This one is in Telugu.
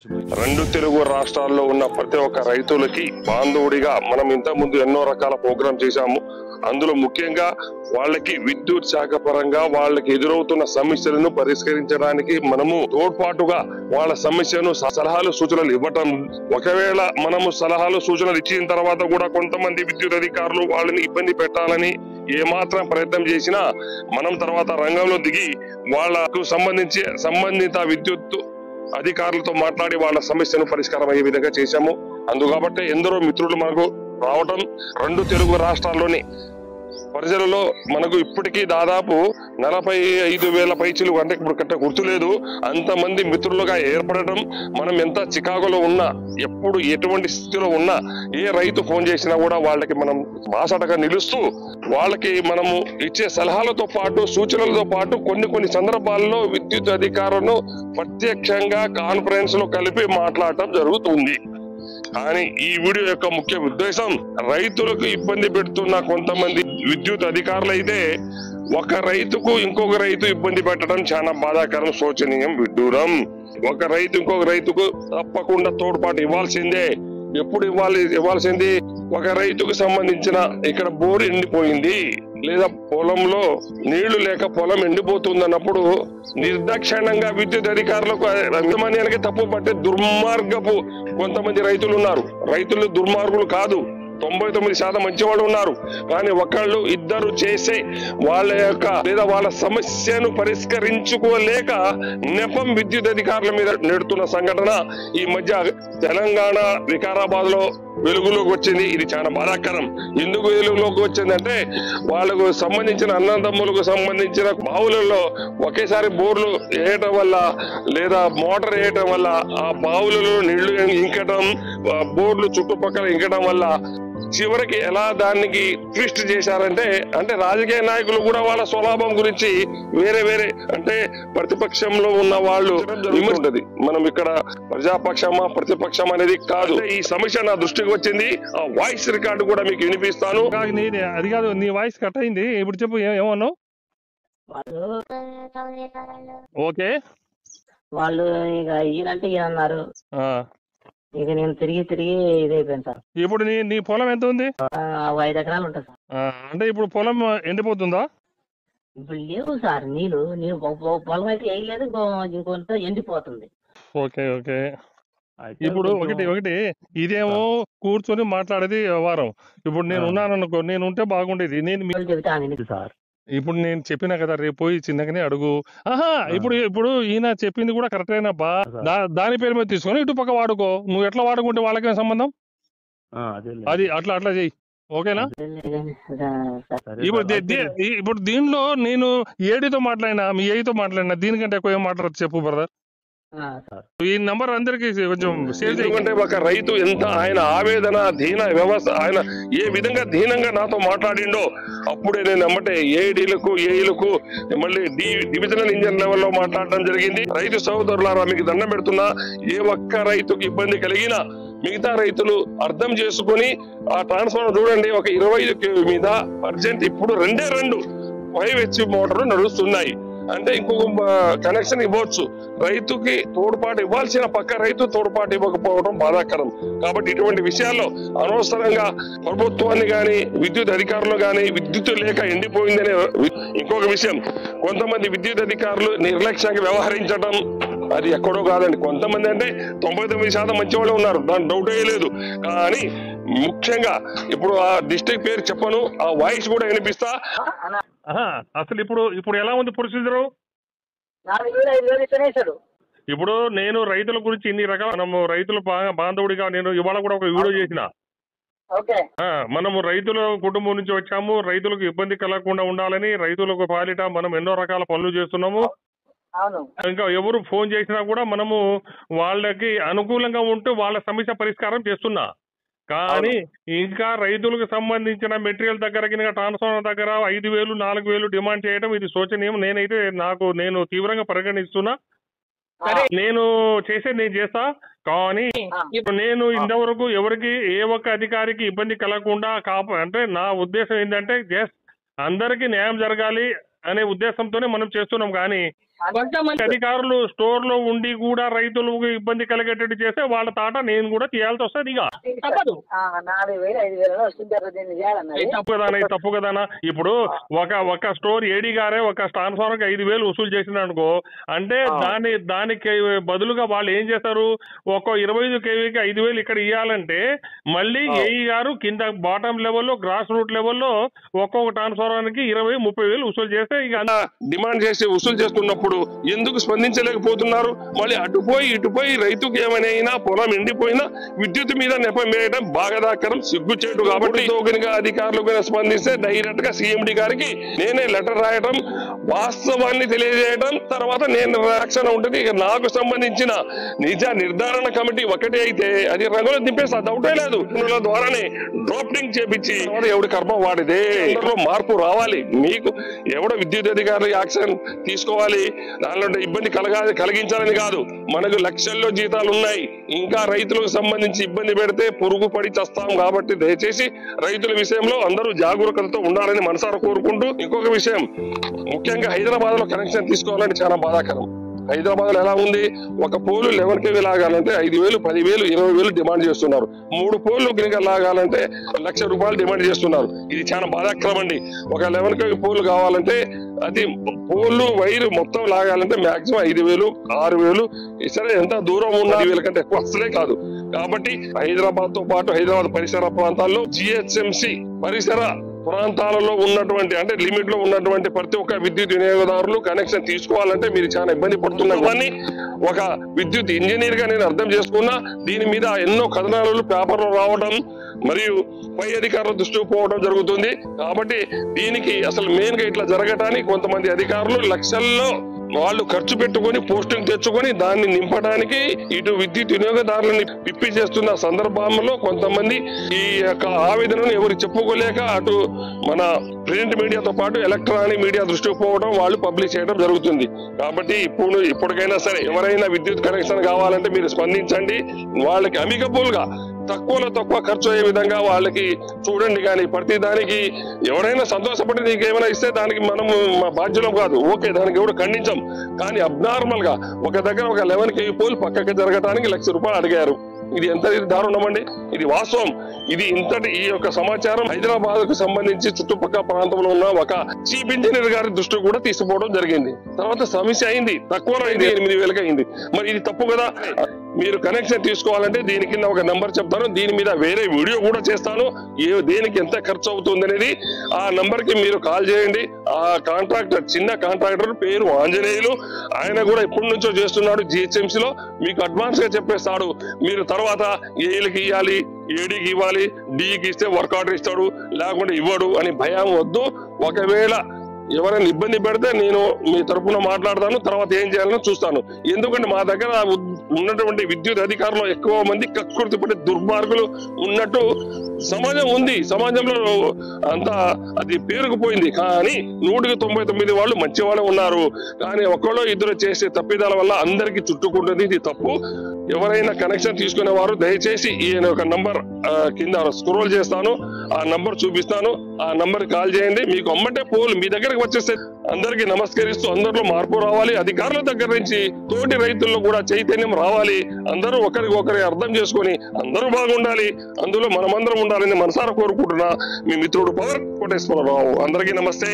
రెండు తెలుగు రాష్ట్రాల్లో ఉన్న ప్రతి ఒక్క రైతులకి బాంధవుడిగా మనం ఇంత ముందు ఎన్నో రకాల ప్రోగ్రాం చేశాము. అందులో ముఖ్యంగా వాళ్ళకి విద్యుత్ శాఖ పరంగా వాళ్ళకి ఎదురవుతున్న సమస్యలను పరిష్కరించడానికి మనము తోడ్పాటుగా వాళ్ళ సమస్యను సలహాలు సూచనలు ఇవ్వటం. ఒకవేళ మనము సలహాలు సూచనలు ఇచ్చిన తర్వాత కూడా కొంతమంది విద్యుత్ అధికారులు వాళ్ళని ఇబ్బంది పెట్టాలని ఏమాత్రం ప్రయత్నం చేసినా మనం తర్వాత రంగంలో దిగి వాళ్లకు సంబంధిత విద్యుత్ అధికారులతో మాట్లాడి వాళ్ళ సమస్యను పరిష్కారం అయ్యే విధంగా చేశాము. అందుకాబట్టే ఎందరో మిత్రులు మనకు రావటం, రెండు తెలుగు రాష్ట్రాల్లోని ప్రజలలో మనకు ఇప్పటికీ దాదాపు 45,000 పైచీలు, అంటే ఇప్పుడు గుర్తులేదు, అంతమంది మిత్రులుగా ఏర్పడటం. మనం ఎంత చికాగోలో ఉన్నా, ఎప్పుడు ఎటువంటి స్థితిలో ఉన్నా, ఏ రైతు ఫోన్ చేసినా కూడా వాళ్ళకి మనం బాసటగా నిలుస్తూ వాళ్ళకి మనము ఇచ్చే సలహాలతో పాటు సూచనలతో పాటు కొన్ని సందర్భాల్లో విద్యుత్ అధికారులను ప్రత్యక్షంగా కాన్ఫరెన్స్ లో కలిపి మాట్లాడటం జరుగుతుంది. కానీ ఈ వీడియో యొక్క ముఖ్య ఉద్దేశం, రైతులకు ఇబ్బంది పెడుతున్న కొంతమంది విద్యుత్ అధికారులు అయితే ఒక రైతుకు ఇంకొక రైతు ఇబ్బంది పెట్టడం చాలా బాధాకరం, శోచనీయం, విడ్డూరం. ఒక రైతు ఇంకొక రైతుకు తప్పకుండా తోడ్పాటు ఇవ్వాల్సిందే. ఎప్పుడు ఇవ్వాల్సింది? ఒక రైతుకు సంబంధించిన ఇక్కడ బోరు ఎండిపోయింది లేదా పొలంలో నీళ్లు లేక పొలం ఎండిపోతుంది అన్నప్పుడు నిర్దాక్షిణ్యంగా విద్యుత్ అధికారులకు యాజమాన్యానికి తప్పు పట్టే దుర్మార్గపు కొంతమంది రైతులు ఉన్నారు. రైతులు దుర్మార్గులు కాదు, 99% మంచివాళ్ళు ఉన్నారు. కానీ ఒకళ్ళు ఇద్దరు చేసే వాళ్ళ యొక్క లేదా వాళ్ళ సమస్యను పరిష్కరించుకోలేక నెపం విద్యుత్ అధికారుల మీద నెడుతున్న సంఘటన ఈ మధ్య తెలంగాణ వికారాబాద్ లో వెలుగులోకి వచ్చింది. ఇది చాలా బాధాకరం. ఎందుకు వెలుగులోకి వచ్చిందంటే, వాళ్ళకు సంబంధించిన అన్నదమ్ములకు సంబంధించిన బావులలో ఒకేసారి బోర్లు వేయటం వల్ల లేదా మోటార్ వేయటం వల్ల ఆ బావులలో నీళ్లు ఇంకటం, బోర్లు చుట్టుపక్కల ఇంకటం వల్ల చివరికి ఎలా దానికి ట్విస్ట్ చేశారంటే, రాజకీయ నాయకులు కూడా వాళ్ళ స్వలాభం గురించి వేరే అంటే ప్రతిపక్షంలో ఉన్న వాళ్ళు విమర్శించది. మనం ఇక్కడ ప్రజాపక్షమా ప్రతిపక్షం అనేది కాదు. ఈ సమస్య నా దృష్టికి వచ్చింది. ఆ వాయిస్ రికార్డు కూడా మీకు వినిపిస్తాను. అది కాదు, నీ వాయిస్ కట్ అయింది. ఇప్పుడు చెప్పు, ఏమన్నావు? ఓకే, వాళ్ళు ఇక ఈయనంటే ఈయన అన్నారు. ఇక నేను తిరిగి ఇదైపోయాను సార్. ఇప్పుడు నీ పొలం ఎంత ఉంది? 5 ఎకరాలు ఉంటుంది సార్. అంటే ఇప్పుడు పొలం ఎండిపోతుందా? ఇప్పుడు లేవు సార్ నీళ్ళు. పొలం అయితే వేయలేదు, ఇంకొంత ఎండిపోతుంది. ఓకే, ఇప్పుడు ఒకటి ఇదేమో కూర్చొని మాట్లాడేది వ్యవహారం. ఇప్పుడు నేను ఉన్నాను అనుకో, నేను ఉంటే బాగుండేది. నేను సార్ ఇప్పుడు నేను చెప్పినా కదా, రేపు పోయి చిన్నగానే అడుగు. ఇప్పుడు ఈయన చెప్పింది కూడా కరెక్టేనా బా, దాని పేరు మీద తీసుకొని ఇటు పక్క వాడుకో. నువ్వు ఎట్లా వాడుకుంటే వాళ్ళకేం సంబంధం? అది అట్లా చెయ్యి, ఓకేనా? ఇప్పుడు దీనిలో నేను ఏడీతో మాట్లాడినా, మీ ఏఈతో మాట్లాడినా, దీనికంటే ఎక్కువ ఏం మాట్లాడదు చెప్పు బ్రదర్. ఈ నంబర్ అందరికి కొంచెం షేర్ చేయండి. ఒక రైతు ఎంత ఆయన ఆవేదన, దీన వ్యవస్థ, ఆయన ఏ విధంగా దీనంగా నాతో మాట్లాడిండో అప్పుడే నేను నమ్మటే ఏడీలకు ఏఈలకు మళ్ళీ డివిజనల్ ఇంజన్ లెవెల్లో మాట్లాడడం జరిగింది. రైతు సోదరులారా, మీకు దండం పెడుతున్నా, ఏ ఒక్క రైతుకి ఇబ్బంది కలిగినా మిగతా రైతులు అర్థం చేసుకుని ఆ ట్రాన్స్ఫార్మర్ చూడండి, ఒక 25 kV మీద అర్జెంట్ ఇప్పుడు 2 5 HP మోటార్లు నడుస్తున్నాయి. అంటే ఇంకొక కనెక్షన్ ఇవ్వచ్చు. రైతుకి తోడ్పాటు ఇవ్వాల్సిన పక్క రైతు తోడ్పాటు ఇవ్వకపోవడం బాధాకరం. కాబట్టి ఇటువంటి విషయాల్లో అనవసరంగా ప్రభుత్వాన్ని గాని విద్యుత్ అధికారులు గాని విద్యుత్ లేక ఎండిపోయిందనే ఇంకొక విషయం, కొంతమంది విద్యుత్ అధికారులు నిర్లక్ష్యంగా వ్యవహరించడం అది ఎక్కడో కాదండి. కొంతమంది అంటే 99% మంచి వాళ్ళు ఉన్నారు, దాని డౌట్ లేదు. కానీ ముఖ్యంగా ఇప్పుడు ఆ డిస్ట్రిక్ట్ పేరు చెప్పను, ఆ వాయిస్ కూడా వినిపిస్తా. అసలు ఇప్పుడు ఎలా ఉంది ప్రొసీజరు? ఇప్పుడు నేను రైతుల గురించి ఇన్ని రకాల, మనము రైతుల బాంధవుడిగా నేను ఇవాళ కూడా ఒక వీడియో చేసిన. మనము రైతుల కుటుంబం నుంచి వచ్చాము. రైతులకు ఇబ్బంది కలగకుండా ఉండాలని రైతులకు పాలిట మనం ఎన్నో రకాల పనులు చేస్తున్నాము. ఇంకా ఎవరు ఫోన్ చేసినా కూడా మనము వాళ్ళకి అనుకూలంగా ఉంటూ వాళ్ళ సమస్య పరిష్కారం చేస్తున్నా. కానీ ఇంకా రైతులకు సంబంధించిన మెటీరియల్ దగ్గర, ట్రాన్స్ఫార్మర్ దగ్గర 5,000 4,000 డిమాండ్ చేయడం ఇది శోచనీయం. నేను తీవ్రంగా పరిగణిస్తున్నా. నేను చేస్తా. కానీ నేను ఇంతవరకు ఎవరికి ఏ ఒక్క అధికారికి ఇబ్బంది కలగకుండా అంటే నా ఉద్దేశం ఏంటంటే అందరికీ న్యాయం జరగాలి అనే ఉద్దేశంతోనే మనం చేస్తున్నాం. కానీ కొంతమంది అధికారులు స్టోర్ లో ఉండి కూడా రైతులకు ఇబ్బంది కలిగేటట్టు చేస్తే వాళ్ళ తాట నేను కూడా తీయాల్సి వస్తుంది. ఇక తప్పదు. 4,000 5,000 వస్తుంది, దీన్ని చేయాలన్నది తప్పు కదా, ఇది తప్పు కదనా. ఇప్పుడు ఒక స్టోర్ ఏడీ గారే ఒక ట్రాన్స్ఫార్మర్ 5,000 వసూలు చేసిన అనుకో, అంటే దానికి బదులుగా వాళ్ళు ఏం చేస్తారు, ఒక 25 kVకి 5,000 ఇక్కడ ఇవ్వాలంటే మళ్ళీ ఏఈ గారు కింద బాటం లెవెల్లో గ్రాస్ రూట్ లెవెల్లో ఒక్కొక్క ట్రాన్స్ఫార్మర్ కి 20-30,000 వసూలు చేస్తే ఇక డిమాండ్ చేసి వసూలు చేస్తున్నప్పుడు ఎందుకు స్పందించలేకపోతున్నారు? మళ్ళీ ఇటుపోయి రైతుకు ఏమైనా పొలం ఎండిపోయినా విద్యుత్ మీద నెపం వేయడం బాగాదాకరం, సిగ్గుచేటు. కాబట్టి తోకనిగా అధికారులు స్పందిస్తే డైరెక్ట్ గా సీఎండి గారికి నేనే లెటర్ రాయడం, వాస్తవాన్ని తెలియజేయడం, తర్వాత నేను రియాక్షన్ ఉంటుంది. ఇక నాకు సంబంధించిన నిజ నిర్ధారణ కమిటీ ఒకటే అయితే అది రంగులో దింపేస్తా, డౌటే లేదు. ద్వారానే డ్రాఫ్టింగ్ చేపించి ఎవడి కర్మ వాడిదే, మార్పు రావాలి. మీకు ఎవడో విద్యుత్ అధికారులు యాక్షన్ తీసుకోవాలి, దానిలో ఇబ్బంది కలిగించాలని కాదు. మనకు లక్షల్లో జీతాలు ఉన్నాయి, ఇంకా రైతులకు సంబంధించి ఇబ్బంది పెడితే పురుగు పడి చస్తాం. కాబట్టి దయచేసి రైతుల విషయంలో అందరూ జాగరూకతతో ఉండాలని మనసారా కోరుకుంటూ, ఇంకొక విషయం ముఖ్యంగా హైదరాబాద్ లో కనెక్షన్ తీసుకోవాలంటే చాలా బాధాకరం. హైదరాబాద్ లో ఎలా ఉంది, ఒక పోలు 11 kV లాగాలంటే 5,000, 10,000, 20,000 డిమాండ్ చేస్తున్నారు. 3 పోలు గిరిగా లాగాలంటే ₹1,00,000 డిమాండ్ చేస్తున్నారు. ఇది చాలా బాధాకరం అండి. ఒక 11 kV పోలు కావాలంటే అది పోలు వైరు మొత్తం లాగాలంటే మాక్సిమం 5,000, 6,000, సరే ఎంత దూరం ఉన్న 5,000 కంటే ఎక్కువ అసలే కాదు. కాబట్టి హైదరాబాద్ తో పాటు హైదరాబాద్ పరిసర ప్రాంతాల్లో జిహెచ్ఎంసి పరిసర ప్రాంతాలలో ఉన్నటువంటి, అంటే లిమిట్ లో ఉన్నటువంటి ప్రతి ఒక్క విద్యుత్ వినియోగదారులు కనెక్షన్ తీసుకోవాలంటే మీరు చాలా ఇబ్బంది పడుతున్నారని ఒక విద్యుత్ ఇంజనీర్ గా నేను అర్థం చేసుకున్నా. దీని మీద ఎన్నో కథనాలు పేపర్లో రావడం మరియు పై అధికారుల దృష్టికి పోవడం జరుగుతుంది. కాబట్టి దీనికి అసలు మెయిన్ గా ఇట్లా జరగటానికి కొంతమంది అధికారులు లక్షల్లో వాళ్ళు ఖర్చు పెట్టుకుని పోస్టింగ్ తెచ్చుకొని దాన్ని నింపడానికి ఇటు విద్యుత్ వినియోగదారులని పిప్పి చేస్తున్న సందర్భంలో కొంతమంది ఈ యొక్క ఆవేదనను ఎవరు చెప్పుకోలేక అటు మన ప్రింట్ మీడియాతో పాటు ఎలక్ట్రానిక్ మీడియా దృష్టికి పోవడం, వాళ్ళు పబ్లిష్ చేయడం జరుగుతుంది. కాబట్టి ఇప్పటికైనా సరే ఎవరైనా విద్యుత్ కనెక్షన్ కావాలంటే మీరు స్పందించండి. వాళ్ళకి అమికబుల్ గా తక్కువ ఖర్చు అయ్యే విధంగా వాళ్ళకి చూడండి. కానీ ప్రతి దానికి ఎవరైనా సంతోషపడి నీకు ఏమైనా ఇస్తే దానికి మనము బాధ్యులం కాదు, ఓకే, దానికి ఎవరు ఖండించం. కానీ అబ్నార్మల్ గా ఒక దగ్గర ఒక 11 kV పోల్ పక్కకి జరగడానికి ₹1,00,000 అడిగారు. ఇది ఎంత దారుణం అండి. ఇది వాస్తవం. ఇది ఇంతటి ఈ యొక్క సమాచారం హైదరాబాద్ కు సంబంధించి చుట్టుపక్కల ప్రాంతంలో ఉన్న ఒక చీఫ్ ఇంజనీర్ గారి దృష్టి కూడా తీసుకుపోవడం జరిగింది. తర్వాత సమస్య అయింది, తక్కువ అయింది, 8,000 అయింది. మరి ఇది తప్పు కదా. మీరు కనెక్షన్ తీసుకోవాలంటే దీని కింద ఒక నెంబర్ చెప్తాను, దీని మీద వేరే వీడియో కూడా చేస్తాను, దేనికి ఎంత ఖర్చు అవుతుంది అనేది. ఆ నంబర్ కి మీరు కాల్ చేయండి. ఆ కాంట్రాక్టర్ చిన్న కాంట్రాక్టర్ పేరు ఆంజనేయులు, ఆయన కూడా ఎప్పటి నుంచో చేస్తున్నాడు జిహెచ్ఎంసీ లో. మీకు అడ్వాన్స్ గా చెప్పేస్తాడు. మీరు తర్వాత ఏఈలకి ఇవ్వాలి, ఏడీకి ఇవ్వాలి, డికి ఇస్తే వర్క్ ఆర్డర్ ఇస్తాడు, లేకుంటే ఇవ్వడు అని భయం వద్దు. ఒకవేళ ఎవరైనా ఇబ్బంది పెడితే నేను మీ తరఫున మాట్లాడతాను, తర్వాత ఏం చేయాలని చూస్తాను. ఎందుకంటే మా దగ్గర ఉన్నటువంటి విద్యుత్ అధికారులు ఎక్కువ మంది కక్కుర్తి పడే దుర్మార్గులు ఉన్నట్టు సమాజం ఉంది. సమాజంలో అంతా అది పేరుకుపోయింది. కానీ 199 వాళ్ళు మంచి వాళ్ళే ఉన్నారు. కానీ ఒకళ్ళు ఇద్దరు చేసే తప్పిదాల వల్ల అందరికీ చుట్టుకుంటుంది. ఇది తప్పు. ఎవరైనా కనెక్షన్ తీసుకునే వారు దయచేసి ఈయన ఒక నంబర్ కింద స్క్రోల్ చేస్తాను, ఆ నంబర్ చూపిస్తాను, ఆ నంబర్ కాల్ చేయండి. మీకు అమ్మటే పోల్ మీ దగ్గరకు వచ్చేస్తే అందరికీ నమస్కరిస్తూ అందరిలో మార్పు రావాలి. అధికారుల దగ్గర నుంచి తోటి రైతుల్లో కూడా చైతన్యం రావాలి. అందరూ ఒకరికొకరి అర్థం చేసుకొని అందరూ బాగుండాలి, అందులో మనమందరం ఉండాలని మనసారా కోరుకుంటున్నా. మీ మిత్రుడు పవర్ కోటేశ్వరరావు. అందరికీ నమస్తే.